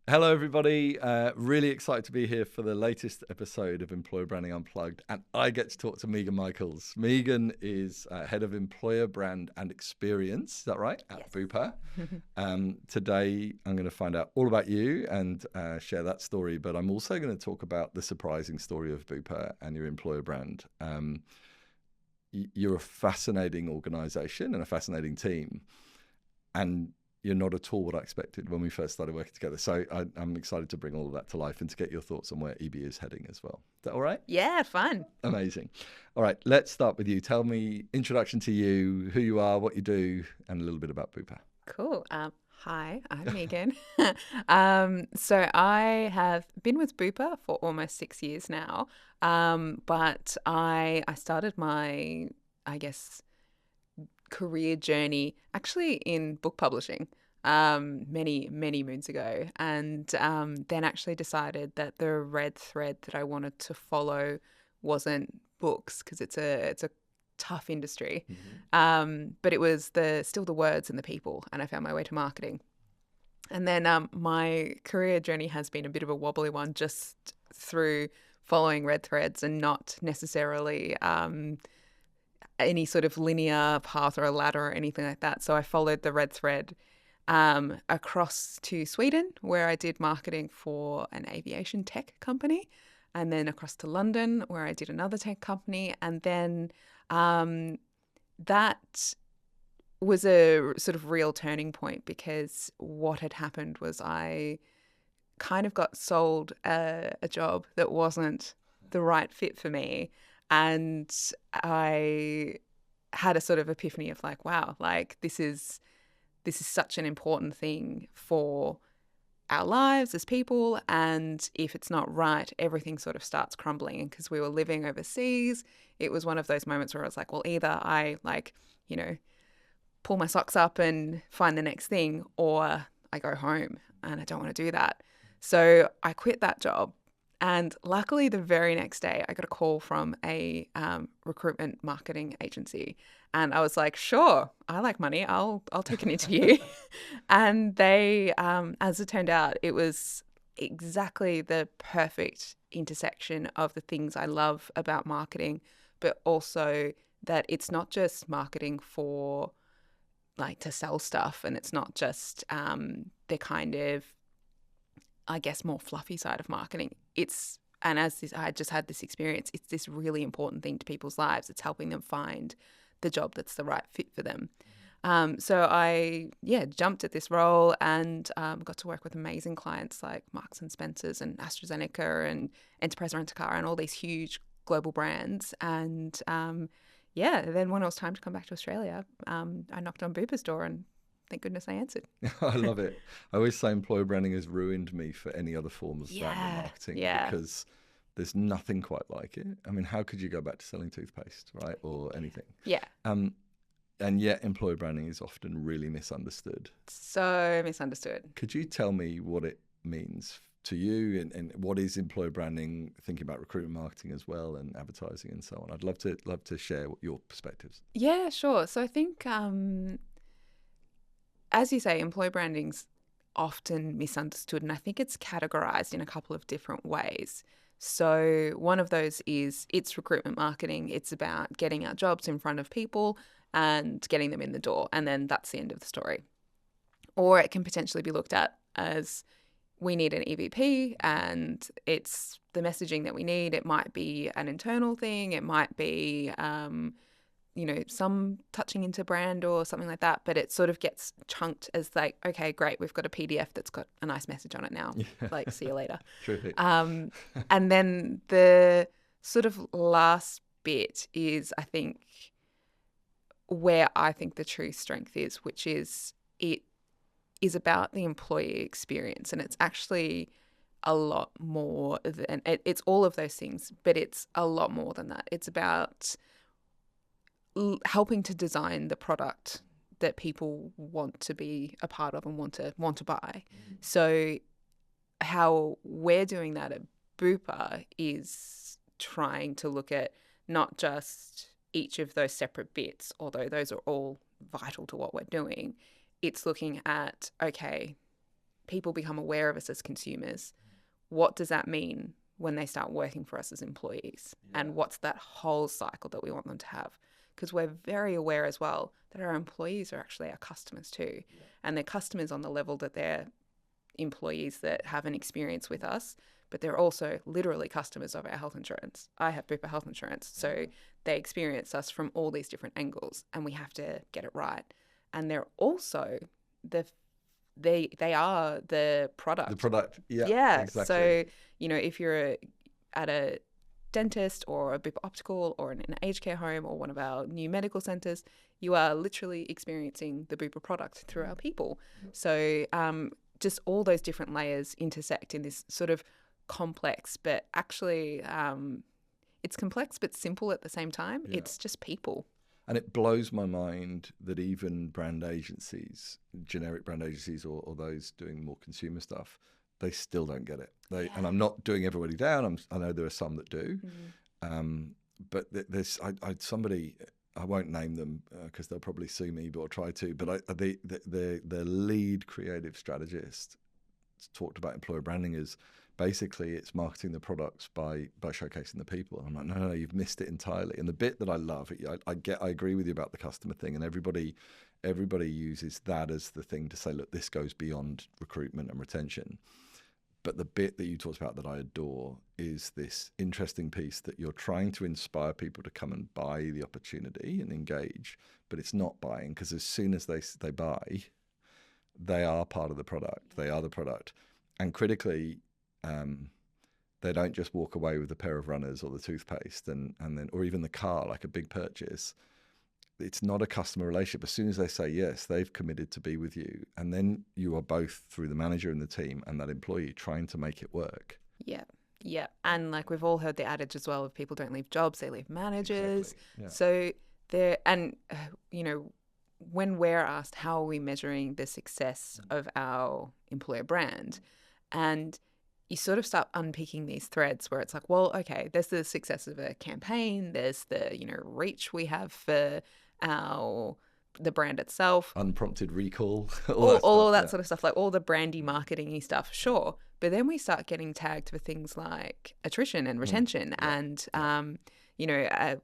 Hello, everybody. Really excited to be here for the latest episode of Employer Branding Unplugged. And I get to talk to Meagan Michaels. Meagan is Head of Employer Brand and Experience. Is that right? At Yes. Bupa. Today, I'm going to find out all about you and share that story. But I'm also going to talk about the surprising story of Bupa and your employer brand. You're a fascinating organization and a fascinating team. And you're not at all what I expected when we first started working together. So I'm excited to bring all of that to life and to get your thoughts on where EB is heading as well. Is that all right? Yeah, fun. Amazing. All right, let's start with you. Tell me, introduction to you, who you are, what you do, and a little bit about Bupa. Cool. Hi, I'm Meagan. So I have been with Bupa for almost 6 years now. But I started my, I guess, career journey actually in book publishing many moons ago, and then actually decided that the red thread that I wanted to follow wasn't books because it's a tough industry, but it was still the words and the people, and I found my way to marketing. And then my career journey has been a bit of a wobbly one, just through following red threads and not necessarily any sort of linear path or a ladder or anything like that. So I followed the red thread across to Sweden, where I did marketing for an aviation tech company, and then across to London, where I did another tech company. And then that was a sort of real turning point, because what had happened was I kind of got sold a job that wasn't the right fit for me. And I had a sort of epiphany of like, wow, like this is such an important thing for our lives as people. And if it's not right, everything sort of starts crumbling. And because we were living overseas, it was one of those moments where I was like, well, either I pull my socks up and find the next thing, or I go home, and I don't want to do that. So I quit that job. And luckily, the very next day, I got a call from a recruitment marketing agency, and I was like, "Sure, I like money. I'll take an interview." And they, as it turned out, it was exactly the perfect intersection of the things I love about marketing, but also that it's not just marketing for like to sell stuff, and it's not just the kind of, I guess, more fluffy side of marketing. And as I just had this experience, it's this really important thing to people's lives. It's helping them find the job that's the right fit for them. So I, jumped at this role and got to work with amazing clients like Marks and Spencers and AstraZeneca and Enterprise Rent-A-Car and all these huge global brands. And then when it was time to come back to Australia, I knocked on Bupa's door, and thank goodness I answered. I love it. I always say employer branding has ruined me for any other forms of brand or Yeah, marketing yeah, because there's nothing quite like it. I mean, how could you go back to selling toothpaste, right, or anything? yeah. And yet, employer branding is often really misunderstood. So misunderstood. Could you tell me what it means to you, and what is employer branding, thinking about recruitment marketing as well, and advertising and so on? I'd love to share your perspectives. Yeah, sure. So I think, as you say, employer branding's often misunderstood, and I think it's categorized in a couple of different ways. So one of those is it's recruitment marketing. It's about getting our jobs in front of people and getting them in the door, and then that's the end of the story. Or it can potentially be looked at as we need an EVP, and it's the messaging that we need. It might be an internal thing. It might be, some touching into brand or something like that. But it sort of gets chunked as like, okay, great, we've got a PDF that's got a nice message on it now. Yeah. Like, see you later. Terrific. And then the sort of last bit is, I think, where I think the true strength is, which is it is about the employee experience. And it's actually a lot more than it's all of those things, but it's a lot more than that. It's about helping to design the product that people want to be a part of and want to buy. So how we're doing that at Bupa is trying to look at not just each of those separate bits, although those are all vital to what we're doing. It's looking at, okay, people become aware of us as consumers, what does that mean when they start working for us as employees? And what's that whole cycle that we want them to have? Because we're very aware as well that our employees are actually our customers too. And they're customers on the level that they're employees that have an experience with us, but they're also literally customers of our health insurance. I have Bupa health insurance, so they experience us from all these different angles, and we have to get it right. And they're also they are the product. The product, Yeah. exactly. So, if you're at a dentist or a Bupa optical or in an aged care home or one of our new medical centres, you are literally experiencing the Bupa product through our people. So just all those different layers intersect in this sort of complex, but actually it's complex but simple at the same time. It's just people. And it blows my mind that even brand agencies, generic brand agencies or those doing more consumer stuff, they still don't get it. And I'm not doing everybody down. I know there are some that do. But there's somebody, I won't name them because they'll probably sue me, but I'll try to. But the lead creative strategist talked about employer branding as basically it's marketing the products by showcasing the people. And I'm like, no, you've missed it entirely. And the bit that I love, I agree with you about the customer thing, and everybody uses that as the thing to say, look, this goes beyond recruitment and retention. But the bit that you talked about that I adore is this interesting piece that you're trying to inspire people to come and buy the opportunity and engage, but it's not buying, because as soon as they buy, they are part of the product. They are the product. And critically, they don't just walk away with a pair of runners or the toothpaste and then, or even the car, like a big purchase. It's not a customer relationship. As soon as they say yes, they've committed to be with you. And then you are both, through the manager and the team and that employee, trying to make it work. Yeah. Yeah. And like we've all heard the adage as well of people don't leave jobs, they leave managers. Exactly. Yeah. So there, and when we're asked how are we measuring the success of our employer brand, and you sort of start unpicking these threads where it's like, well, okay, there's the success of a campaign, there's the reach we have for the brand itself, unprompted recall, all that sort of stuff, like all the brandy marketing-y stuff, sure. But then we start getting tagged for things like attrition and retention and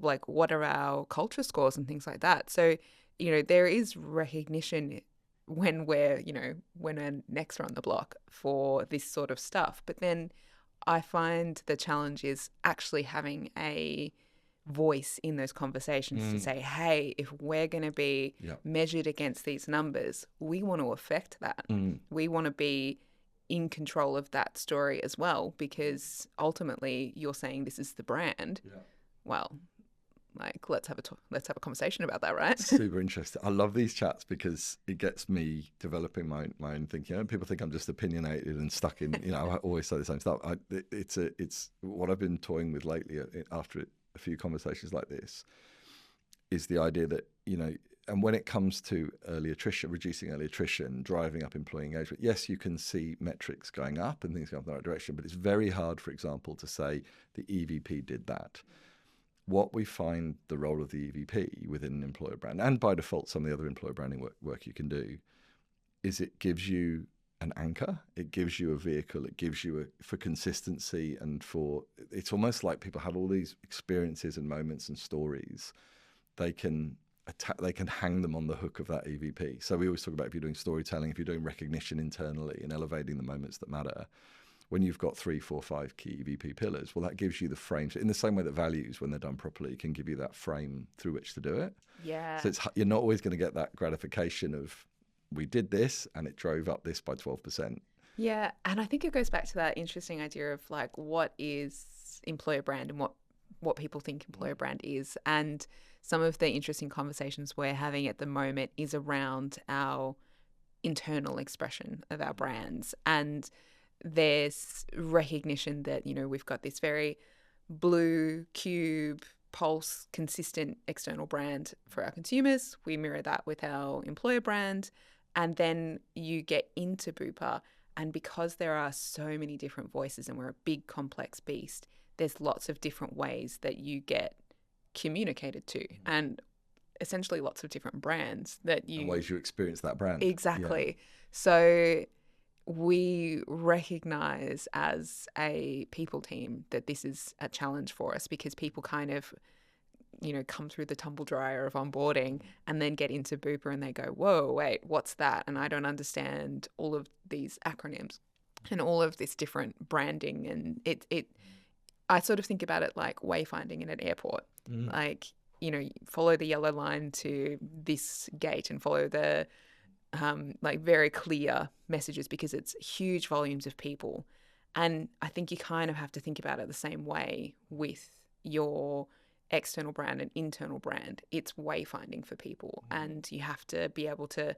like what are our culture scores and things like that. So there is recognition when we're next on the block for this sort of stuff. But then I find the challenge is actually having a voice in those conversations to say, hey, if we're going to be measured against these numbers, we want to affect that. We want to be in control of that story as well, because ultimately you're saying this is the brand. Well, like let's have a conversation about that, right? Super interesting. I love these chats because it gets me developing my own thinking. People think I'm just opinionated and stuck in. I always say the same stuff. It's what I've been toying with lately after a few conversations like this is the idea that and when it comes to early attrition, reducing early attrition, driving up employee engagement, yes, you can see metrics going up and things going in the right direction, but it's very hard, for example, to say the EVP did that. What we find the role of the EVP within an employer brand, and by default some of the other employer branding work you can do, is it gives you an anchor, it gives you a vehicle, it gives you for consistency, and it's almost like people have all these experiences and moments and stories. They can hang them on the hook of that EVP. So we always talk about, if you're doing storytelling, if you're doing recognition internally and elevating the moments that matter, when you've got 3, 4, 5 key EVP pillars, well, that gives you the frame. So in the same way that values, when they're done properly, can give you that frame through which to do it. Yeah. So you're not always going to get that gratification of, we did this and it drove up this by 12%. Yeah. And I think it goes back to that interesting idea of like, what is employer brand and what people think employer brand is. And some of the interesting conversations we're having at the moment is around our internal expression of our brands. And there's recognition that, we've got this very blue cube pulse consistent external brand for our consumers. We mirror that with our employer brand. And then you get into Bupa, and because there are so many different voices and we're a big complex beast, there's lots of different ways that you get communicated to, and essentially lots of different brands that you... And ways you experience that brand. Exactly. Yeah. So we recognize as a people team that this is a challenge for us, because people kind of, come through the tumble dryer of onboarding and then get into Bupa and they go, whoa, wait, what's that? And I don't understand all of these acronyms and all of this different branding. And I sort of think about it like wayfinding in an airport. Like, follow the yellow line to this gate and follow the like very clear messages, because it's huge volumes of people. And I think you kind of have to think about it the same way with your external brand and internal brand. It's wayfinding for people, and you have to be able to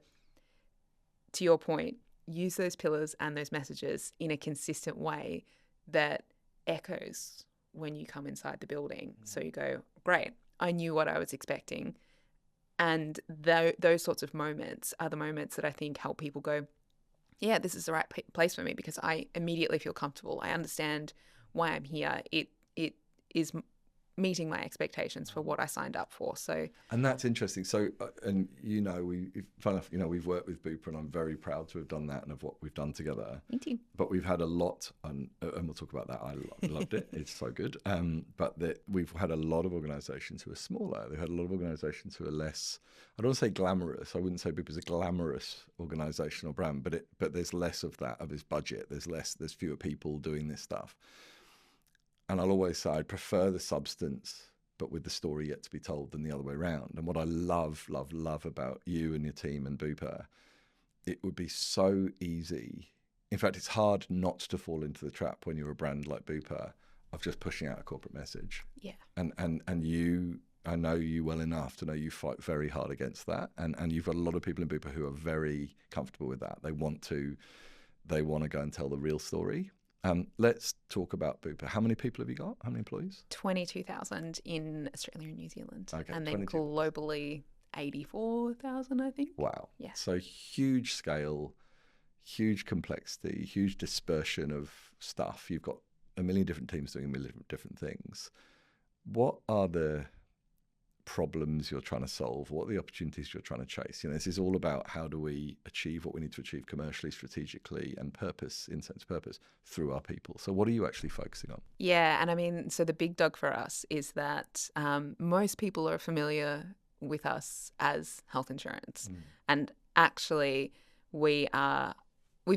your point, use those pillars and those messages in a consistent way that echoes when you come inside the building. So you go, great, I knew what I was expecting. And those sorts of moments are the moments that I think help people go, yeah, this is the right place for me, because I immediately feel comfortable. I understand why I'm here. It is meeting my expectations for what I signed up for. So, and that's interesting. So, and fun enough, we've worked with Bupa, and I'm very proud to have done that and of what we've done together. me too. But we've had a lot, and we'll talk about that. I loved it. It's so good. But we've had a lot of organisations who are smaller. They've had a lot of organisations who are less, I don't want to say glamorous. I wouldn't say Bupa's a glamorous organisation or brand, but there's less of that of his budget. There's fewer people doing this stuff. And I'll always say I prefer the substance, but with the story yet to be told, than the other way around. And what I love about you and your team and Bupa, it would be so easy. In fact, it's hard not to fall into the trap when you're a brand like Bupa of just pushing out a corporate message. Yeah. And you, I know you well enough to know you fight very hard against that. And you've got a lot of people in Bupa who are very comfortable with that. They want to go and tell the real story. Let's talk about Bupa. How many people have you got? How many employees? 22,000 in Australia and New Zealand. Okay, and then globally 84,000, I think. Wow. Yeah. So huge scale, huge complexity, huge dispersion of stuff. You've got a million different teams doing a million different things. What are the problems you're trying to solve? What are the opportunities you're trying to chase? This is all about how do we achieve what we need to achieve commercially, strategically, and purpose, in sense of purpose, through our people. So what are you actually focusing on? Yeah, and I mean, so the big dog for us is that most people are familiar with us as health insurance. And actually, we've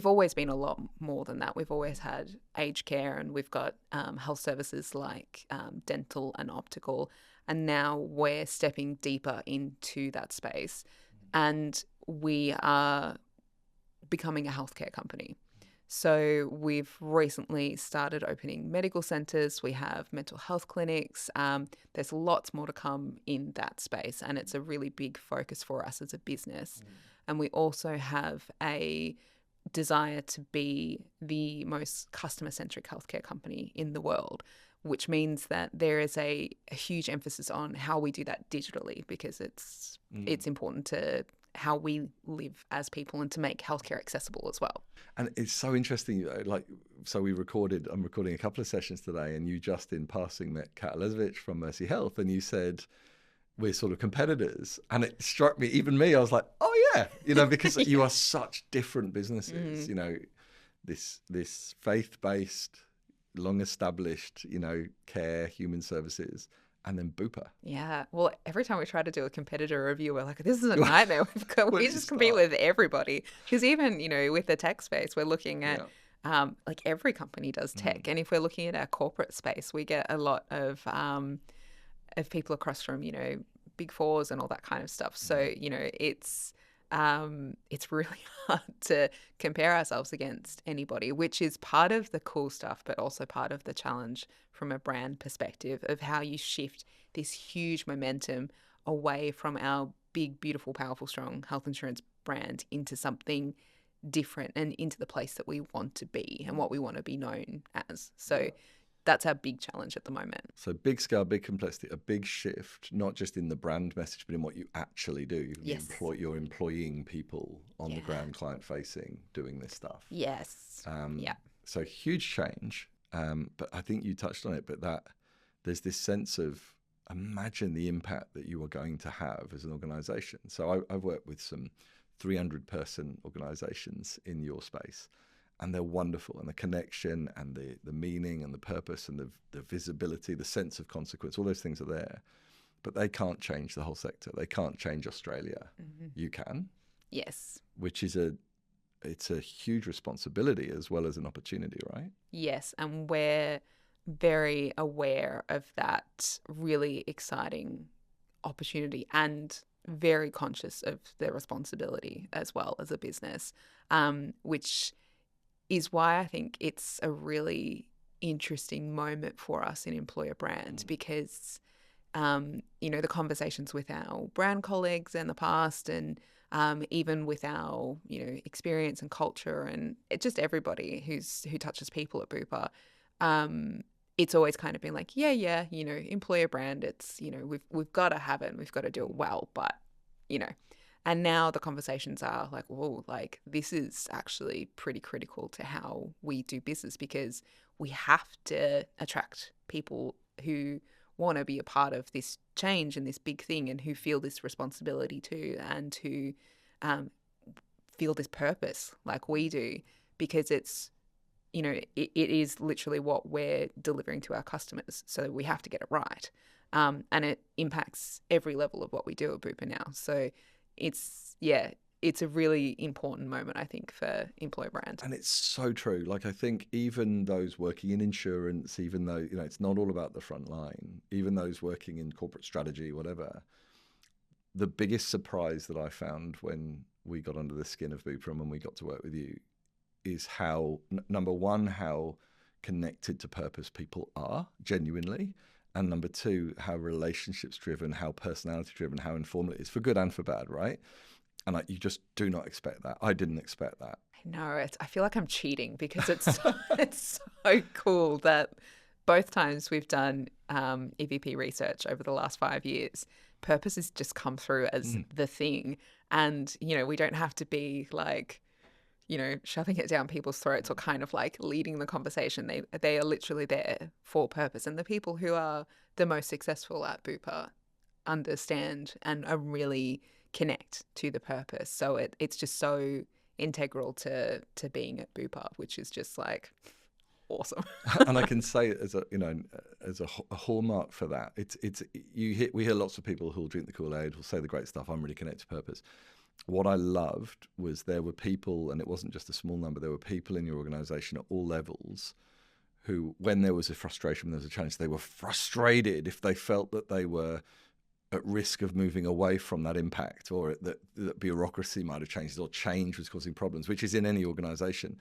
always been a lot more than that. We've always had aged care, and we've got health services like dental and optical. And now we're stepping deeper into that space, and we are becoming a healthcare company. So we've recently started opening medical centres. We have mental health clinics. There's lots more to come in that space, and it's a really big focus for us as a business. And we also have a desire to be the most customer-centric healthcare company in the world, which means that there is a huge emphasis on how we do that digitally, because it's important to how we live as people and to make healthcare accessible as well. And it's so interesting. So I'm recording a couple of sessions today, and you just in passing met Kat Elizavich from Mercy Health, and you said, we're sort of competitors. And it struck me, even me, I was like, oh yeah, because you are such different businesses, this faith-based, long-established, care, human services, and then Bupa. Yeah. Well, every time we try to do a competitor review, we're like, this is a nightmare. We just compete with everybody. Because even, with the tech space, we're looking at, like every company does tech. And if we're looking at our corporate space, we get a lot of people across from, Big Fours and all that kind of stuff. So, it's really hard to compare ourselves against anybody, which is part of the cool stuff, but also part of the challenge from a brand perspective of how you shift this huge momentum away from our big, beautiful, powerful, strong health insurance brand into something different and into the place that we want to be and what we want to be known as. So that's our big challenge at the moment. So big scale, big complexity, a big shift, not just in the brand message, but in what you actually do. Yes. You're employing people on the ground, client facing, doing this stuff. Yes. So huge change. But I think you touched on it, but that there's this sense of imagine the impact that you are going to have as an organization. So I've worked with some 300-person organizations in your space. and they're wonderful, and the connection and the meaning and the purpose and the visibility, the sense of consequence, all those things are there. But they can't change the whole sector. They can't change Australia. You can. Yes. Which is it's a huge responsibility as well as an opportunity, right? Yes, and we're very aware of that really exciting opportunity and very conscious of the responsibility as well as a business, which is why I think it's a really interesting moment for us in employer brand because, the conversations with our brand colleagues in the past and even with our, experience and culture and just everybody who touches people at Bupa, it's always kind of been like, yeah, employer brand, it's, we've got to have it and we've got to do it well, but, and now the conversations are like, whoa, like this is actually pretty critical to how we do business because we have to attract people who want to be a part of this change and this big thing and who feel this responsibility too and who feel this purpose like we do because it's, it is literally what we're delivering to our customers. So we have to get it right. And it impacts every level of what we do at Bupa now. So it's a really important moment, I think, for employer brand. And it's so true. Like, I think even those working in insurance, even though, it's not all about the front line, even those working in corporate strategy, whatever, the biggest surprise that I found when we got under the skin of Bupa and when we got to work with you is how, number one, how connected to purpose people are genuinely. And number two, how relationships driven, how personality driven, how informal it is for good and for bad, right? And you just do not expect that. I didn't expect that. I know. I feel like I'm cheating because it's so cool that both times we've done EVP research over the last 5 years, purpose has just come through as the thing. And, we don't have to be like, shoving it down people's throats or kind of like leading the conversation. They are literally there for purpose. And the people who are the most successful at Bupa understand and are really connect to the purpose. So it's just so integral to being at Bupa, which is just like awesome. And I can say as a hallmark for that, we hear lots of people who'll drink the Kool-Aid, who'll say the great stuff, I'm really connected to purpose. What I loved was there were people, and it wasn't just a small number, there were people in your organization at all levels who, when there was a frustration, when there was a challenge, they were frustrated if they felt that they were at risk of moving away from that impact, or that bureaucracy might have changed, or change was causing problems, which is in any organization.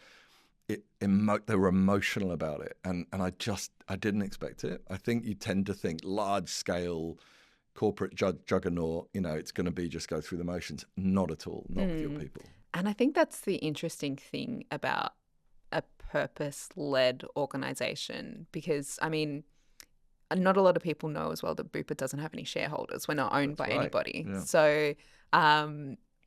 They were emotional about it, and I didn't expect it. I think you tend to think large scale corporate juggernaut, it's going to be just go through the motions. Not at all, not with your people. And I think that's the interesting thing about a purpose-led organization because, not a lot of people know as well that Bupa doesn't have any shareholders. We're not owned by anybody. Yeah. So,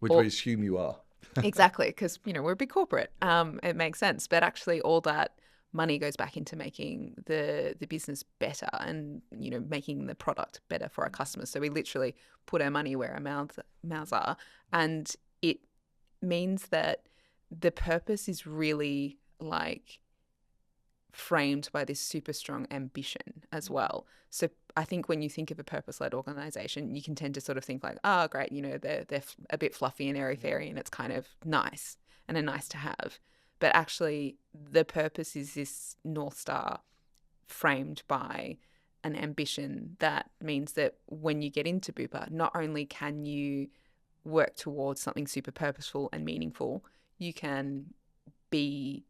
which we assume you are. Exactly, because, we're a big corporate. It makes sense. But actually all that money goes back into making the business better and, making the product better for our customers. So we literally put our money where our mouths are. And it means that the purpose is really like framed by this super strong ambition as well. So I think when you think of a purpose-led organization, you can tend to sort of think like, oh, great, they're a bit fluffy and airy-fairy and it's kind of nice and a nice to have. But actually the purpose is this North Star framed by an ambition that means that when you get into Bupa, not only can you work towards something super purposeful and meaningful, you can be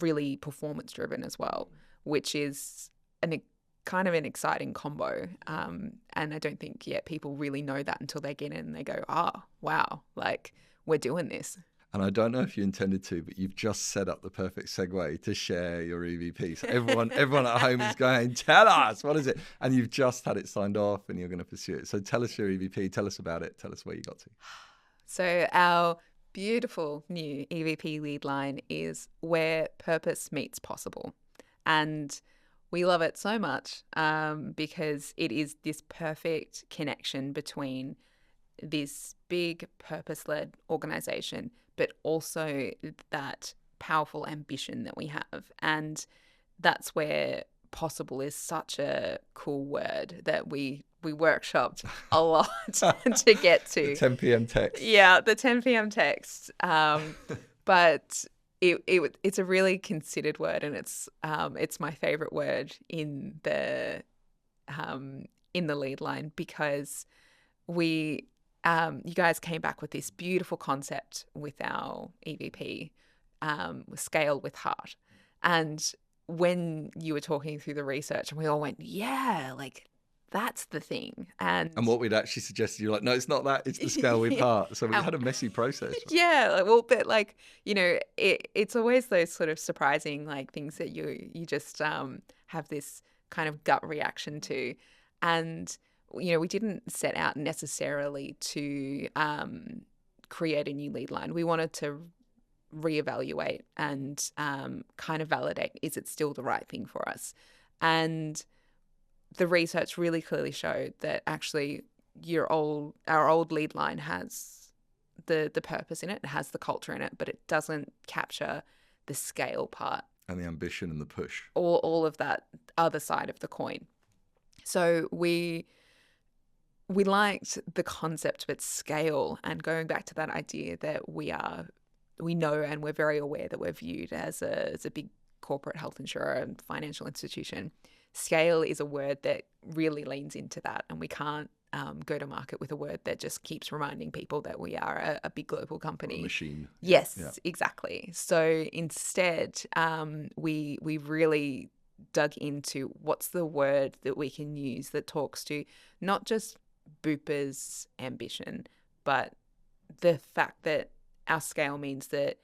really performance driven as well, which is kind of an exciting combo. And I don't think people really know that until they get in and they go, oh, wow, like we're doing this. And I don't know if you intended to, but you've just set up the perfect segue to share your EVP. So everyone at home is going, tell us, what is it? And you've just had it signed off and you're going to pursue it. So tell us your EVP, tell us about it, tell us where you got to. So our beautiful new EVP lead line is where purpose meets possible. And we love it so much because it is this perfect connection between this big purpose-led organization, but also that powerful ambition that we have. And that's where possible is such a cool word that we workshopped a lot to get to. The 10 p.m. text. Yeah, the 10 p.m. text. But it's a really considered word, and it's my favorite word in the lead line, because you guys came back with this beautiful concept with our EVP, scale with heart. And when you were talking through the research, and we all went, yeah, like that's the thing. And what we'd actually suggested, you're like, no, it's not that, it's the scale with heart. So we had a messy process. Right? Yeah, well, but like, you know, it's always those sort of surprising like things that you just have this kind of gut reaction to. And, you know, we didn't set out necessarily to create a new lead line. We wanted to reevaluate and kind of validate, is it still the right thing for us? And the research really clearly showed that actually our old lead line has the purpose in it, it has the culture in it, but it doesn't capture the scale part. And the ambition and the push. All of that other side of the coin. So we liked the concept, but scale, and going back to that idea that we know and we're very aware that we're viewed as a big corporate health insurer and financial institution. Scale is a word that really leans into that, and we can't go to market with a word that just keeps reminding people that we are a big global company. Or a machine. Yes, yeah. Exactly. So instead, we really dug into what's the word that we can use that talks to not just Bupa's ambition, but the fact that our scale means that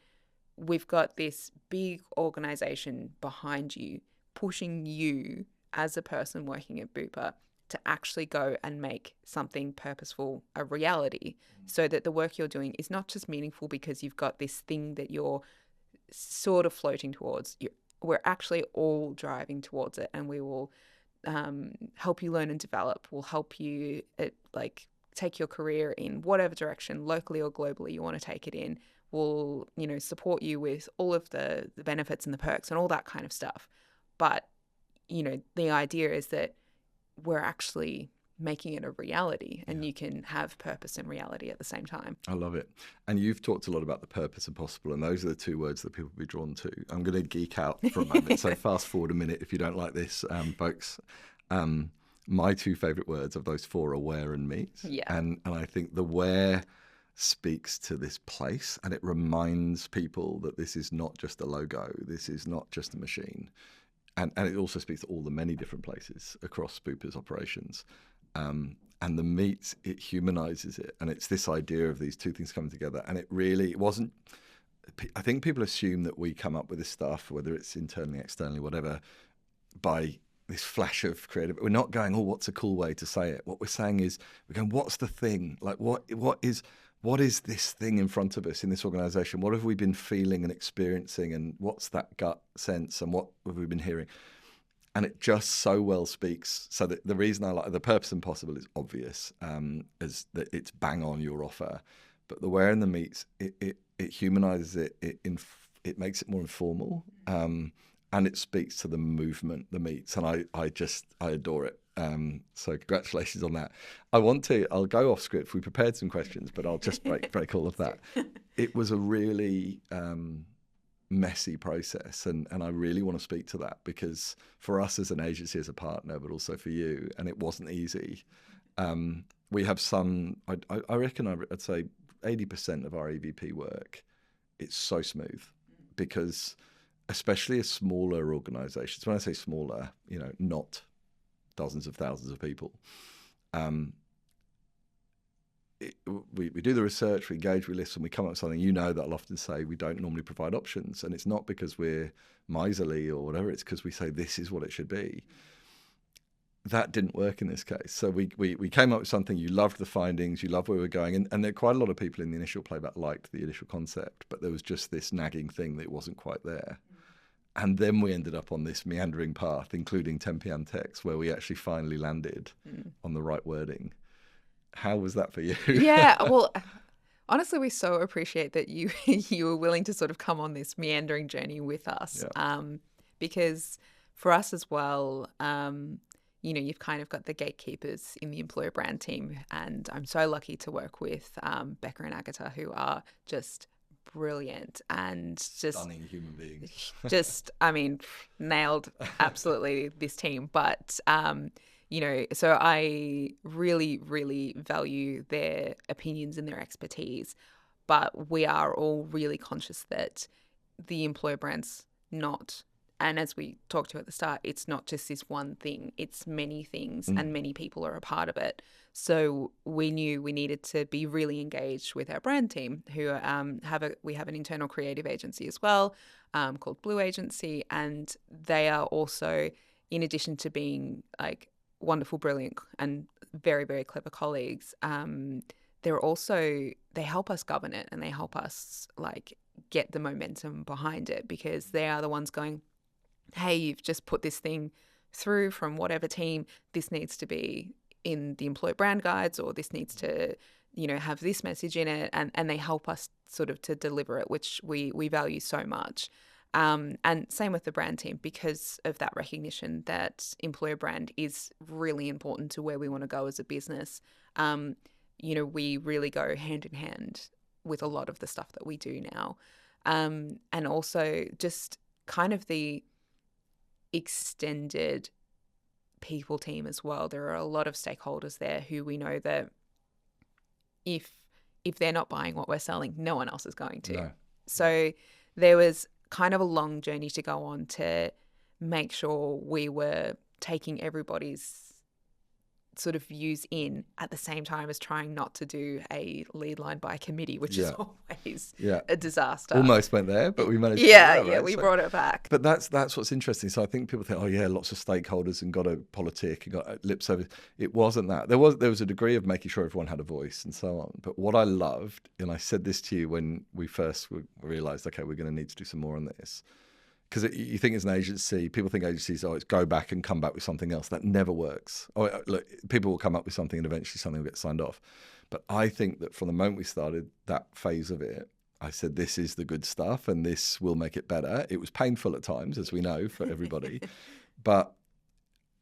we've got this big organization behind you, pushing you as a person working at Bupa to actually go and make something purposeful a reality, so that the work you're doing is not just meaningful because you've got this thing that you're sort of floating towards. We're actually all driving towards it, and we will help you learn and develop. We'll help you take your career in whatever direction, locally or globally, you want to take it in. We'll, you know, support you with all of the benefits and the perks and all that kind of stuff. But, you know, the idea is that we're actually making it a reality, and you can have purpose and reality at the same time. I love it. And you've talked a lot about the purpose and possible, and those are the two words that people will be drawn to. I'm going to geek out for a moment, so fast forward a minute if you don't like this, folks. My two favourite words of those four are where and meet. Yeah. And I think the where speaks to this place, and it reminds people that this is not just a logo, this is not just a machine. And it also speaks to all the many different places across Bupa's operations. And the meat, it humanizes it. And it's this idea of these two things coming together. And it wasn't, I think people assume that we come up with this stuff, whether it's internally, externally, whatever, by this flash of creative. We're not going, oh, what's a cool way to say it? What we're saying is, we're going, what's the thing? Like, what is this thing in front of us in this organization? What have we been feeling and experiencing? And what's that gut sense? And what have we been hearing? And it just so well speaks. So that the reason I like the purpose and possible is obvious, is that it's bang on your offer. But the where and the meets, it humanizes it. It makes it more informal, and it speaks to the movement, the meets. And I adore it. So congratulations on that. I'll go off script. We prepared some questions, but I'll just break all of that. It was a really messy process, and I really want to speak to that, because for us as an agency, as a partner, but also for you, and it wasn't easy. We have some, I reckon I'd say 80% of our EVP work, it's so smooth, because especially as smaller organizations, when I say smaller, you know, not dozens of thousands of people, we do the research, we engage, we listen, we come up with something. You know that I'll often say we don't normally provide options, and it's not because we're miserly or whatever, it's because we say this is what it should be. That didn't work in this case. So we came up with something. You loved the findings, you loved where we were going, and there are quite a lot of people in the initial playback liked the initial concept, but there was just this nagging thing that wasn't quite there. And then we ended up on this meandering path, including 10 p.m. text, where we actually finally landed on the right wording. How was that for you? Yeah, well, Honestly, we so appreciate that you you were willing to sort of come on this meandering journey with us, Yeah. because for us as well, you've kind of got the gatekeepers in the employer brand team, and I'm so lucky to work with Becca and Agatha, who are just brilliant and Stunning human beings. I mean, nailed absolutely this team. But so I really, really value their opinions and their expertise. But we are all really conscious that the employer brand's not, and as we talked to at the start, it's not just this one thing, it's many things, and many people are a part of it. So we knew we needed to be really engaged with our brand team, who we have an internal creative agency as well, called Blue Agency, and they are also, in addition to being like wonderful, brilliant, and very, very clever colleagues, they help us govern it, and they help us like get the momentum behind it, because they are the ones going, hey, you've just put this thing through from whatever team, this needs to be in the employer brand guides, or this needs to, have this message in it. And they help us sort of to deliver it, which we value so much. And same with the brand team, because of that recognition that employer brand is really important to where we want to go as a business. We really go hand in hand with a lot of the stuff that we do now. And also just kind of the extended people team as well. There are a lot of stakeholders there who we know that if they're not buying what we're selling, no one else is going to. No. So there was kind of a long journey to go on to make sure we were taking everybody's sort of views in at the same time as trying not to do a lead line by committee, which is always a disaster. Almost went there, but we managed to do that, right? We brought it back. But that's what's interesting. So I think people think, lots of stakeholders and got a politic and got lip service. It wasn't that. There was a degree of making sure everyone had a voice and so on. But what I loved, and I said this to you when we first realized, okay, we're going to need to do some more on this. Because you think as an agency, people think agencies, it's go back and come back with something else. That never works. Look, people will come up with something and eventually something will get signed off. But I think that from the moment we started that phase of it, I said, this is the good stuff and this will make it better. It was painful at times, as we know, for everybody. But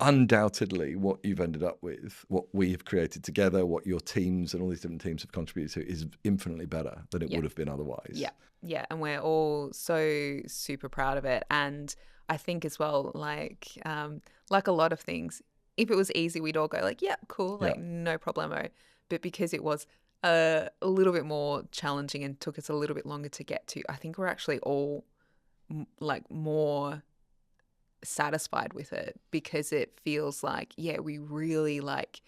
undoubtedly what you've ended up with, what we have created together, what your teams and all these different teams have contributed to is infinitely better than it would have been otherwise. Yeah, and we're all so super proud of it. And I think as well, like a lot of things, if it was easy, we'd all go like, yeah, cool, like no problemo. But because it was a little bit more challenging and took us a little bit longer to get to, I think we're actually all like more satisfied with it, because it feels like, we really like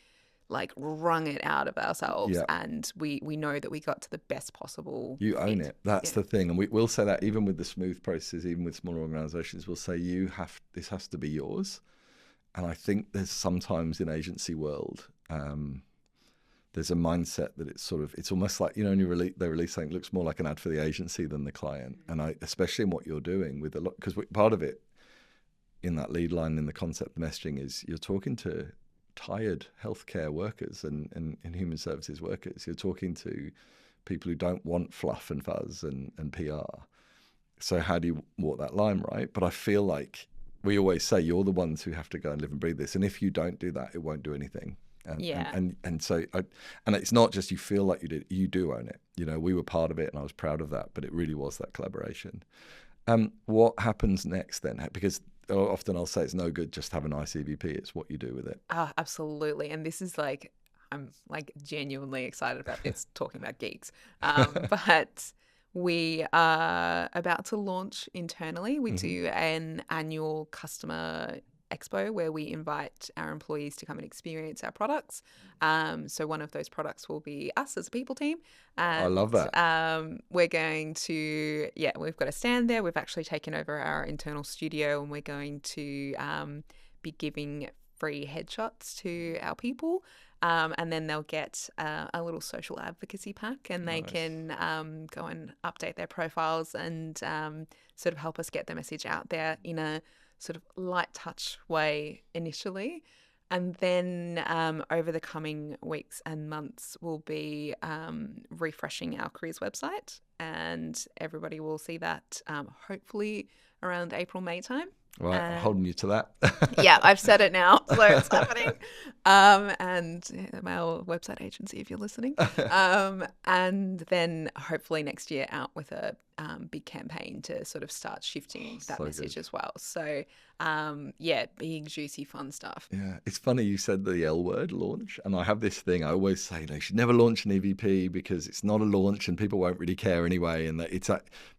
wrung it out of ourselves, and we know that we got to the best possible You own it. That's the thing. And we'll say that even with the smooth processes, even with smaller organizations, we'll say this has to be yours. And I think there's sometimes in agency world, there's a mindset that it's almost like, when they release something, it looks more like an ad for the agency than the client. And especially in what you're doing with a lot, because part of it in that lead line, in the concept of messaging, is you're talking to tired healthcare workers and human services workers. You're talking to people who don't want fluff and fuzz and PR. So how do you walk that line, right? But I feel like we always say you're the ones who have to go and live and breathe this. And if you don't do that, it won't do anything. And so it's not just you feel like you did, you do own it. We were part of it and I was proud of that, but it really was that collaboration. What happens next then? Because often I'll say it's no good just have a nice EVP. It's what you do with it. Absolutely. And this is like, I'm like genuinely excited about this, talking about geeks. But we are about to launch internally. We do an annual customer expo where we invite our employees to come and experience our products. So one of those products will be us as a people team. And, I love that. We're going to, we've got a stand there. We've actually taken over our internal studio, and we're going to be giving free headshots to our people. And then they'll get a little social advocacy pack, and they can go and update their profiles and sort of help us get the message out there in a sort of light touch way initially. And then over the coming weeks and months, we'll be refreshing our careers website, and everybody will see that hopefully around April, May time. Right, I'm holding you to that. Yeah, I've said it now, so it's happening. And our website agency, if you're listening. And then hopefully next year out with a big campaign to sort of start shifting that message as well. So, yeah, big, juicy, fun stuff. Yeah, it's funny you said the L word, launch, and I have this thing I always say, you should never launch an EVP because it's not a launch and people won't really care anyway. And that it's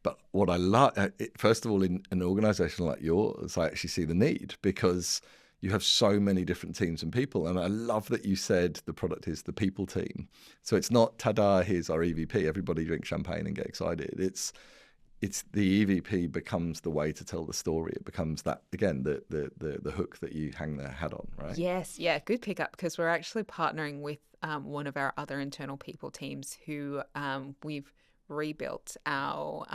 but what I love, first of all, in an organisation like yours, I actually see the need because you have so many different teams and people, and I love that you said the product is the people team. So it's not ta-da, here's our EVP, everybody drink champagne and get excited. It's the EVP becomes the way to tell the story. It becomes that, again, the hook that you hang their hat on, right? Yes, yeah, good pickup, because we're actually partnering with one of our other internal people teams who we've rebuilt our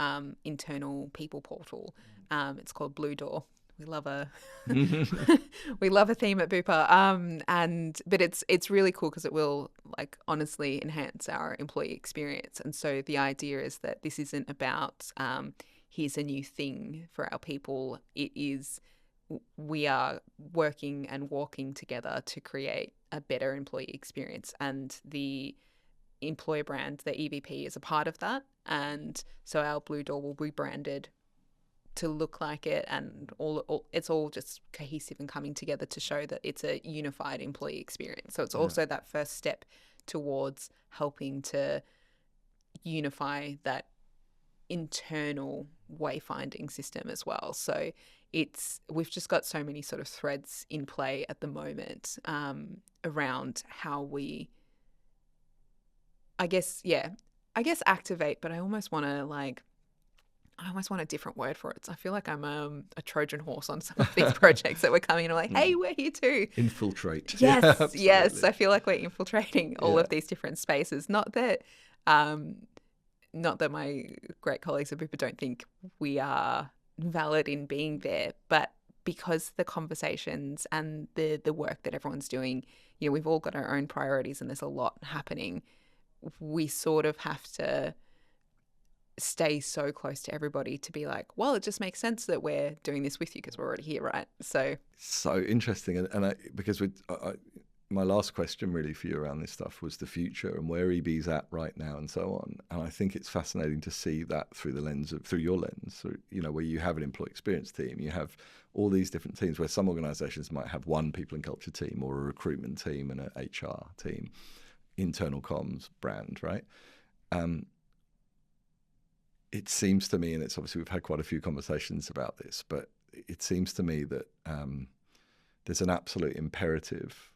internal people portal. It's called Blue Door. We love a we love a theme at Bupa, but it's really cool because it will honestly enhance our employee experience. And so the idea is that this isn't about here's a new thing for our people. It is we are working and walking together to create a better employee experience, and the employer brand, the EVP, is a part of that. And so our Blue Door will be branded to look like it, and it's all just cohesive and coming together to show that it's a unified employee experience. So it's also that first step towards helping to unify that internal wayfinding system as well. So we've just got so many sort of threads in play at the moment around how we, I guess activate, but I almost want a different word for it. So I feel like I'm a Trojan horse on some of these projects that we're coming in. I'm like, hey, we're here too. Infiltrate. Yes, Yeah, yes. I feel like we're infiltrating all of these different spaces. Not that my great colleagues at Bupa don't think we are valid in being there, but because the conversations and the work that everyone's doing, we've all got our own priorities and there's a lot happening. We sort of have to stay so close to everybody to be like, well, it just makes sense that we're doing this with you because we're already here, right? So interesting. And because my last question really for you around this stuff was the future and where EB's at right now and so on. And I think it's fascinating to see that through your lens, where you have an employee experience team, you have all these different teams where some organizations might have one people and culture team or a recruitment team and an HR team, internal comms, brand, right? It seems to me, and it's obviously we've had quite a few conversations about this, but it seems to me that there's an absolute imperative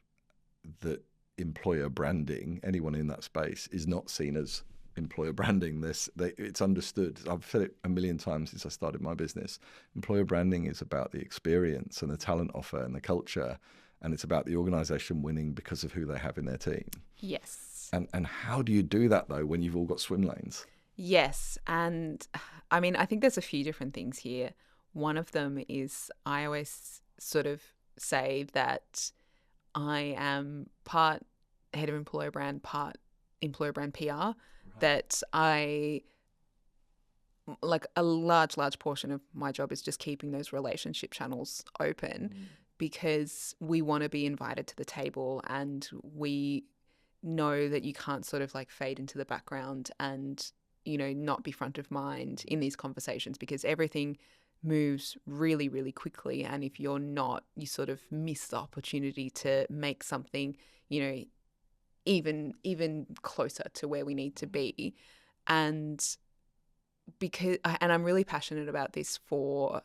that employer branding, anyone in that space, is not seen as employer branding. It's understood. I've said it a million times since I started my business. Employer branding is about the experience and the talent offer and the culture, and it's about the organization winning because of who they have in their team. yes. And how do you do that, though, when you've all got swim lanes? Yes. And I mean, I think there's a few different things here. One of them is I always sort of say that I am part head of employer brand, part employer brand PR, right. That a large portion of my job is just keeping those relationship channels open because we want to be invited to the table, and we know that you can't sort of fade into the background and not be front of mind in these conversations because everything moves really, really quickly. And if you're not, you sort of miss the opportunity to make something, even closer to where we need to be. And I'm really passionate about this for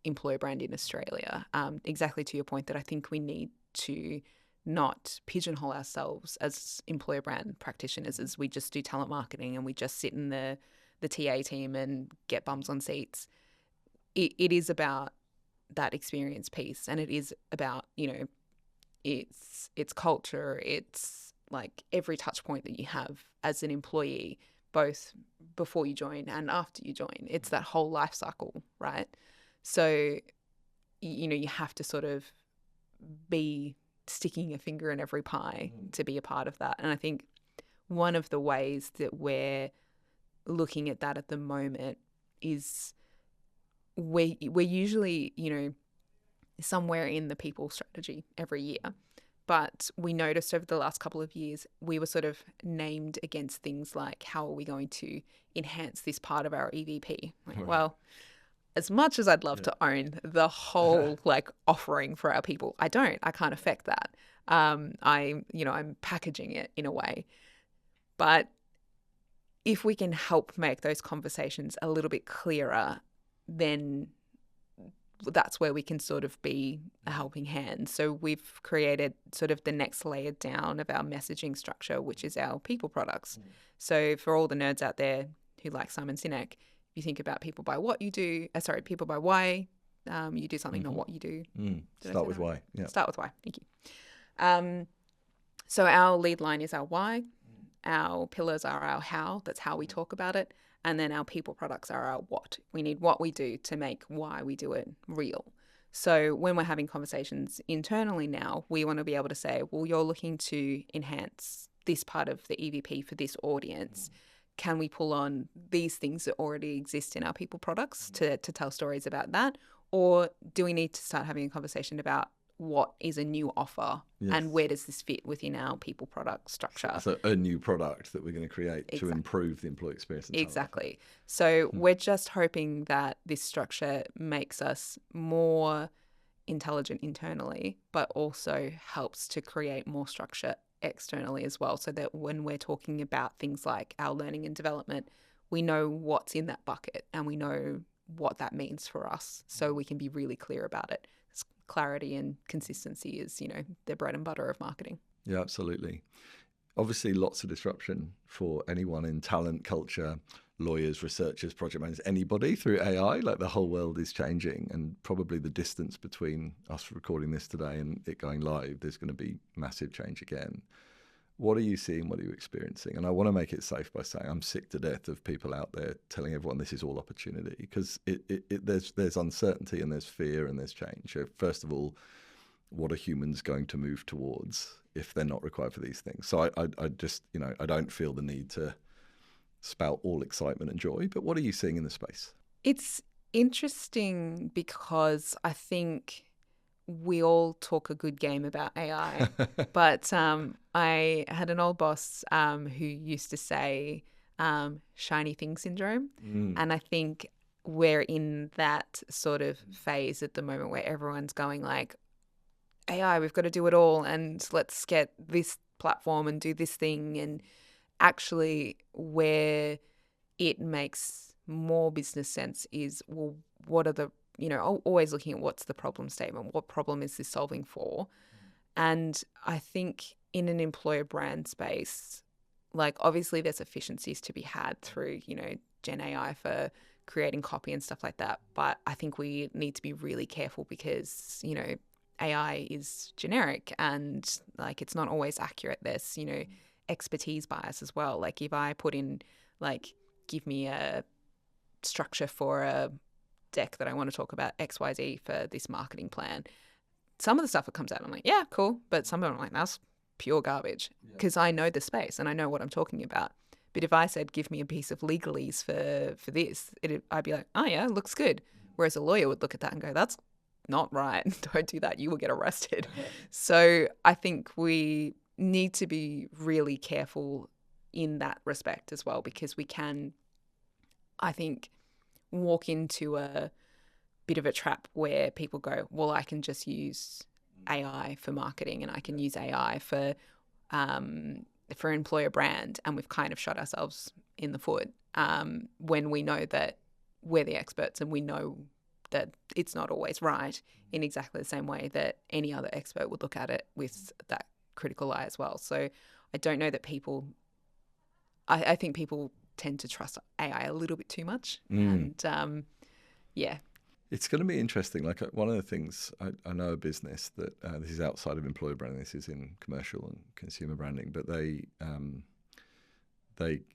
employer brand in Australia. Exactly to your point that I think we need to not pigeonhole ourselves as employer brand practitioners as we just do talent marketing and we just sit in the TA team and get bums on seats. It is about that experience piece, and it is about, it's culture, it's every touch point that you have as an employee, both before you join and after you join. It's that whole life cycle, right? So, you have to sort of be sticking a finger in every pie to be a part of that. And I think one of the ways that we're looking at that at the moment is we're usually, somewhere in the people strategy every year. But we noticed over the last couple of years, we were sort of named against things like, how are we going to enhance this part of our EVP? Well, as much as I'd love to own the whole offering for our people, I can't affect that. I'm packaging it in a way. But if we can help make those conversations a little bit clearer, then that's where we can sort of be a helping hand. So we've created sort of the next layer down of our messaging structure, which is our people products. So for all the nerds out there who like Simon Sinek, you think about people by what you do, people by why you do something, not what you do. Start with why. Yeah. Start with why. Thank you. So our lead line is our why. Our pillars are our how. That's how we talk about it. And then our people products are our what. We need what we do to make why we do it real. So when we're having conversations internally now, we want to be able to say, well, you're looking to enhance this part of the EVP for this audience. Can we pull on these things that already exist in our people products to tell stories about that? Or do we need to start having a conversation about what is a new offer and where does this fit within our people product structure? So a new product that we're going to create to improve the employee experience. Exactly. So we're just hoping that this structure makes us more intelligent internally, but also helps to create more structure externally as well, so that when we're talking about things like our learning and development, we know what's in that bucket and we know what that means for us, so we can be really clear about it. Clarity and consistency is, the bread and butter of marketing. Yeah, absolutely. Obviously, lots of disruption for anyone in talent, culture, lawyers, researchers, project managers, anybody through AI. Like, the whole world is changing, and probably the distance between us recording this today and it going live, there's going to be massive change again. What are you seeing? What are you experiencing? And I want to make it safe by saying I'm sick to death of people out there telling everyone this is all opportunity, because there's uncertainty and there's fear and there's change. First of all, what are humans going to move towards if they're not required for these things? So I just, I don't feel the need to spout all excitement and joy, but what are you seeing in the space? It's interesting because I think we all talk a good game about AI, but I had an old boss who used to say shiny thing syndrome. And I think we're in that sort of phase at the moment where everyone's going like, AI, we've got to do it all, and let's get this platform and do this thing. And actually where it makes more business sense is, well, what are the always looking at what's the problem statement, what problem is this solving for? And I think in an employer brand space, obviously there's efficiencies to be had through, Gen AI for creating copy and stuff like that. But I think we need to be really careful because, AI is generic and it's not always accurate. There's, expertise bias as well. If I put in, give me a structure for a deck that I want to talk about XYZ for this marketing plan, some of the stuff that comes out, I'm like, yeah, cool. But some of them I'm like, that's pure garbage, because I know the space and I know what I'm talking about. But if I said, give me a piece of legalese for this, I'd be like, oh yeah, looks good. Whereas a lawyer would look at that and go, that's not right. Don't do that. You will get arrested. So I think we need to be really careful in that respect as well, because we can, I think, walk into a bit of a trap where people go, well, I can just use AI for marketing and I can use AI for employer brand, and we've kind of shot ourselves in the foot when we know that we're the experts and we know that it's not always right, in exactly the same way that any other expert would look at it with that critical eye as well. So I don't know that I think people tend to trust AI a little bit too much. And yeah. It's going to be interesting. One of the things, I know a business that this is outside of employer branding, this is in commercial and consumer branding, but they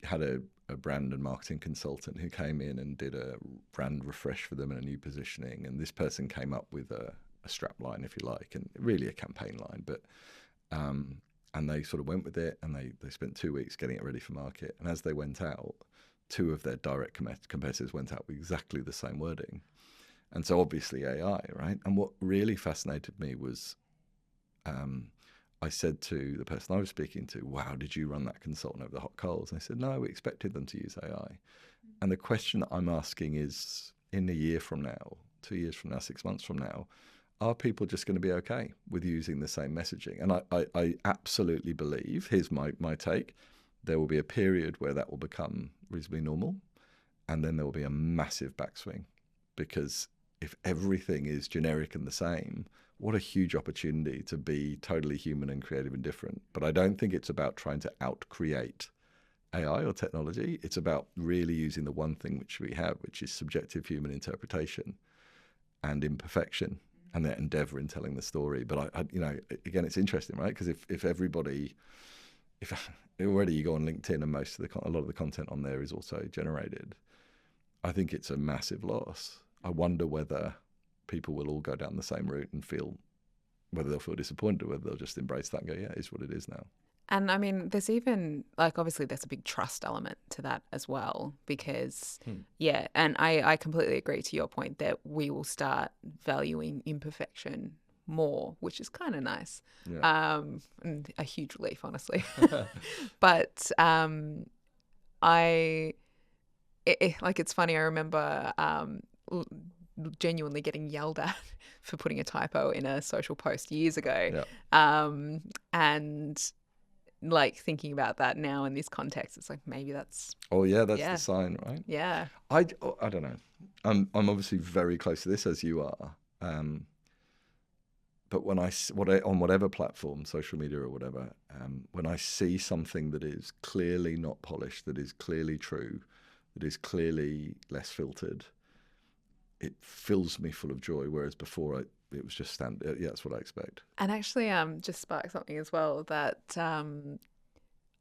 had a brand and marketing consultant who came in and did a brand refresh for them and a new positioning. And this person came up with a strap line, if you like, and really a campaign line. But and they sort of went with it, and they spent 2 weeks getting it ready for market. And as they went out, two of their direct competitors went out with exactly the same wording. And so obviously AI, right? And what really fascinated me was I said to the person I was speaking to, wow, did you run that consultant over the hot coals? And they said, no, we expected them to use AI. And the question that I'm asking is, in a year from now, 2 years from now, 6 months from now, are people just going to be okay with using the same messaging? And I absolutely believe, here's my take, there will be a period where that will become reasonably normal, and then there will be a massive backswing. Because if everything is generic and the same, what a huge opportunity to be totally human and creative and different. But I don't think it's about trying to out-create AI or technology. It's about really using the one thing which we have, which is subjective human interpretation and imperfection, and that endeavor in telling the story. But I again, it's interesting, right? Because if everybody, if already you go on LinkedIn and a lot of the content on there is also generated, I think it's a massive loss. I wonder whether people will all go down the same route and whether they'll feel disappointed or whether they'll just embrace that and go, yeah, it's what it is now. And I mean, there's even, like, obviously there's a big trust element to that as well, because, yeah, and I completely agree to your point that we will start valuing imperfection more, which is kind of nice. Yeah. And a huge relief, honestly. But it's funny, I remember genuinely getting yelled at for putting a typo in a social post years ago. Yeah. And like thinking about that now in this context, it's like maybe that's the sign, right? Yeah. I don't know. I'm obviously very close to this, as you are. But when on whatever platform, social media or whatever, when I see something that is clearly not polished, that is clearly true, that is clearly less filtered, it fills me full of joy. Whereas before, it was just standard. Yeah, that's what I expect. And actually, just sparked something as well that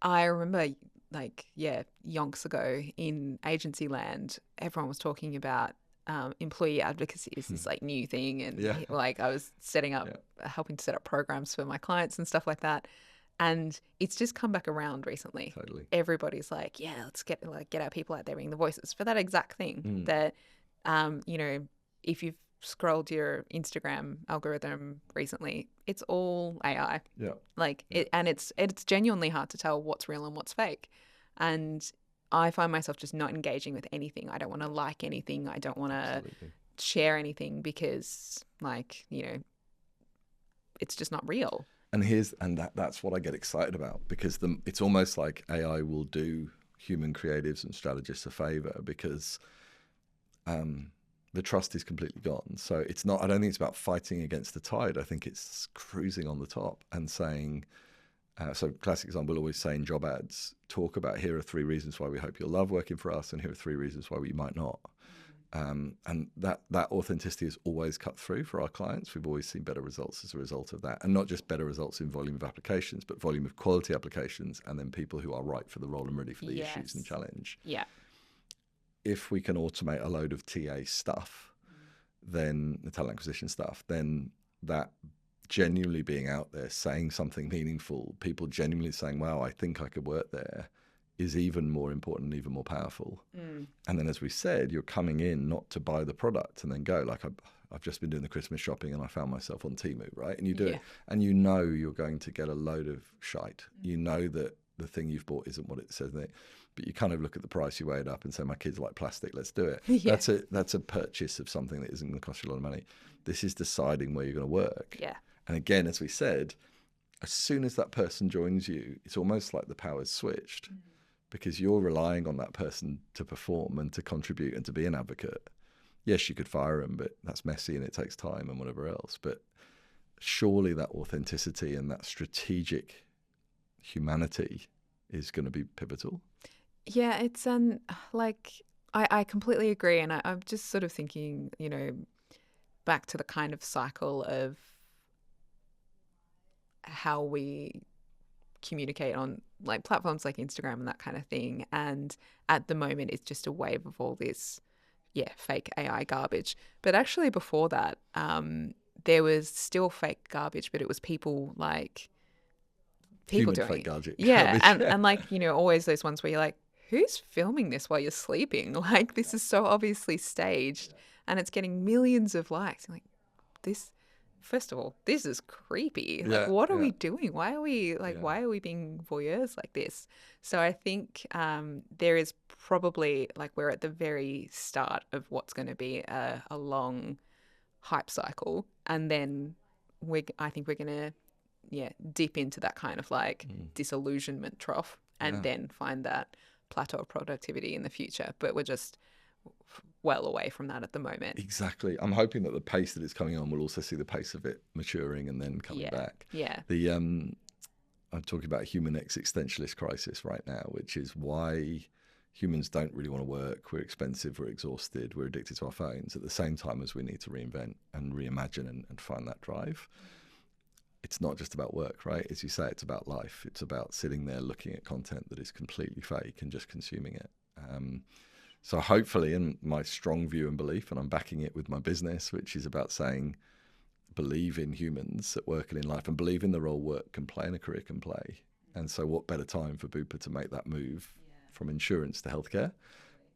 I remember, like, yonks ago in agency land, everyone was talking about employee advocacy is this like new thing, and like I was helping to set up programs for my clients and stuff like that. And it's just come back around recently. Totally. Everybody's like, yeah, let's get our people out there being the voices for that exact thing. That, if you've scrolled your Instagram algorithm recently, it's all AI. Yeah. It's genuinely hard to tell what's real and what's fake. And I find myself just not engaging with anything. I don't want to like anything. I don't want to share anything because, it's just not real. And that's what I get excited about, because it's almost like AI will do human creatives and strategists a favor, because the trust is completely gone. So it's not. I don't think it's about fighting against the tide. I think it's cruising on the top and saying. So classic example, we'll always say in job ads, talk about, here are 3 reasons why we hope you'll love working for us, and here are 3 reasons why you might not. And that authenticity is always cut through for our clients. We've always seen better results as a result of that, and not just better results in volume of applications, but volume of quality applications, and then people who are right for the role and ready for the issues and challenge. Yeah. If we can automate a load of TA stuff, then the talent acquisition stuff, then that genuinely being out there, saying something meaningful, people genuinely saying, wow, I think I could work there, is even more important, even more powerful. And then, as we said, you're coming in not to buy the product and then go, like, I've just been doing the Christmas shopping and I found myself on Temu, right? And you do it, and you know you're going to get a load of shite. You know that the thing you've bought isn't what it says in it, but you kind of look at the price, you weigh it up and say, my kids like plastic, let's do it. That's a purchase of something that isn't going to cost you a lot of money. This is deciding where you're going to work. Yeah. And again, as we said, as soon as that person joins you, it's almost like the power's switched, because you're relying on that person to perform and to contribute and to be an advocate. Yes, you could fire them, but that's messy and it takes time and whatever else. But surely that authenticity and that strategic humanity is going to be pivotal. Yeah, it's I completely agree. And I'm just sort of thinking, back to the kind of cycle of how we communicate on like platforms like Instagram and that kind of thing. And at the moment, it's just a wave of all this, fake AI garbage. But actually before that, there was still fake garbage, but it was people people Human doing fake it. garbage. Yeah, and like, you know, always those ones where you're like, who's filming this while you're sleeping? Like, this is so obviously staged, and it's getting millions of likes. I'm like, this, first of all, this is creepy. Like, Yeah, what are yeah, we doing? Why are we yeah. why are we being voyeurs like this? So I think there is probably, like, we're at the very start of what's going to be a long hype cycle, and then I think we're going to dip into that kind of like disillusionment trough, and Yeah. then find that plateau of productivity in the future. But we're just well away from that at the moment. Exactly. I'm hoping that the pace that it's coming on will also see the pace of it maturing and then coming back. Yeah. I'm talking about a human existentialist crisis right now, which is why humans don't really want to work. We're expensive, we're exhausted, we're addicted to our phones at the same time as we need to reinvent and reimagine and find that drive. It's not just about work, right? As you say, it's about life. It's about sitting there looking at content that is completely fake and just consuming it. So hopefully, in my strong view and belief, and I'm backing it with my business, which is about saying, believe in humans at work and in life, and believe in the role work can play and a career can play. And so what better time for Bupa to make that move from insurance to healthcare,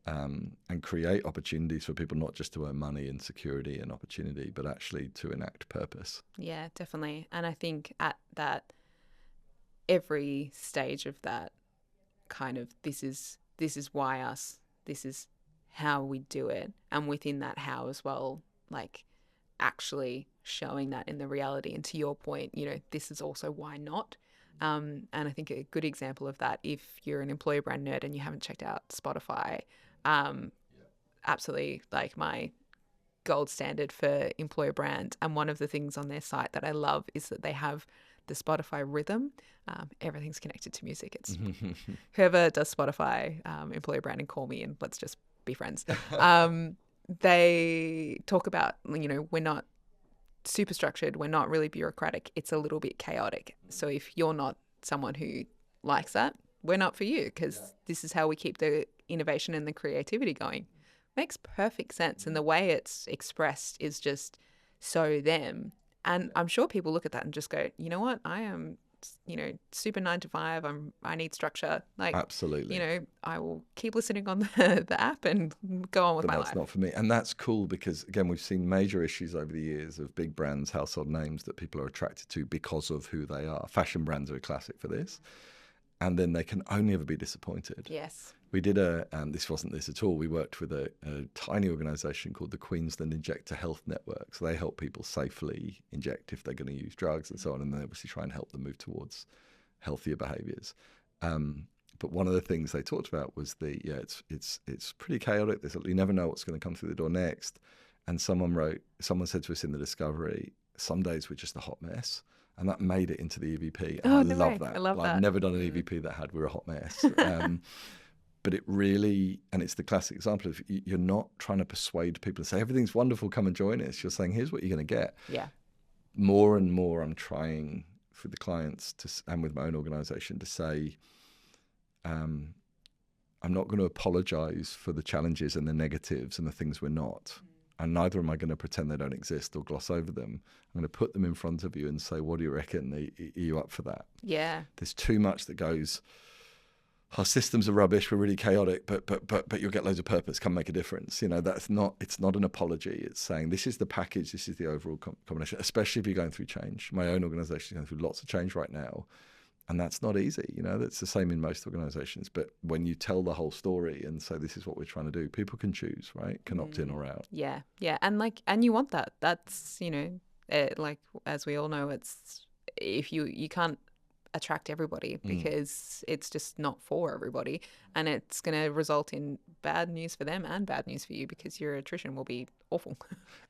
and create opportunities for people not just to earn money and security and opportunity, but actually to enact purpose. Yeah, definitely. And I think at that, every stage of that kind of, this is why us, this is how we do it. And within that how as well, like actually showing that in the reality. And to your point, you know, this is also why not. And I think a good example of that, if you're an employer brand nerd and you haven't checked out Spotify, absolutely like my gold standard for employer brand. And one of the things on their site that I love is that they have the Spotify rhythm. Everything's connected to music. It's whoever does Spotify employer branding, call me and let's just be friends. They talk about, you know, we're not super structured, we're not really bureaucratic, it's a little bit chaotic. So if you're not someone who likes that, we're not for you, because this is how we keep the innovation and the creativity going. Makes perfect sense. And the way it's expressed is just so them. And I'm sure people look at that and just go, you know what, I am, you know, super 9 to 5. I need structure. Like, Absolutely. you know, I will keep listening on the app and go on with my life. That's not for me. And that's cool because, again, we've seen major issues over the years of big brands, household names that people are attracted to because of who they are. Fashion brands are a classic for this. And then they can only ever be disappointed. Yes. We did this wasn't this at all. We worked with a tiny organisation called the Queensland Injector Health Network. So they help people safely inject if they're going to use drugs and so on. And they obviously try and help them move towards healthier behaviours. But one of the things they talked about was it's pretty chaotic. You never know what's going to come through the door next. And someone said to us in the discovery, some days we're just a hot mess. And that made it into the EVP. And I love that. I love that. I've never done an EVP that had we're a hot mess. But it really, and it's the classic example of you're not trying to persuade people to say, everything's wonderful, come and join us. You're saying, here's what you're going to get. Yeah. More and more I'm trying for the clients and with my own organisation to say, I'm not going to apologise for the challenges and the negatives and the things we're not. And neither am I going to pretend they don't exist or gloss over them. I'm going to put them in front of you and say, what do you reckon? Are you up for that? Yeah. There's too much that goes, our systems are rubbish, we're really chaotic, but you'll get loads of purpose, come make a difference. You know, it's not an apology. It's saying this is the package, this is the overall combination, especially if you're going through change. My own organisation is going through lots of change right now. And that's not easy, you know, that's the same in most organisations. But when you tell the whole story and say, this is what we're trying to do, people can choose, right? Can opt in or out. Yeah. Yeah. And you want that. That's, you know, like, as we all know, it's, if you can't attract everybody because it's just not for everybody. And it's going to result in bad news for them and bad news for you because your attrition will be awful.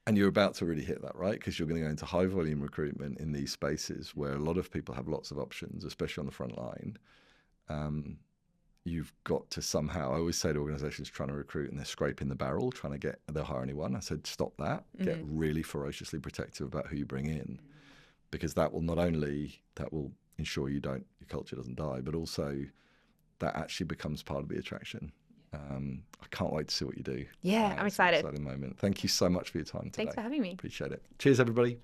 And you're about to really hit that, right? Because you're going to go into high volume recruitment in these spaces where a lot of people have lots of options, especially on the front line. You've got to somehow, I always say to organizations trying to recruit and they're scraping the barrel, trying to get, they'll hire anyone. I said, stop that. Get really ferociously protective about who you bring in, because that will ensure your culture doesn't die, but also that actually becomes part of the attraction. I can't wait to see what you do. Yeah, I'm excited. Exciting moment. Thank you so much for your time today. Thanks for having me. Appreciate it. Cheers, everybody.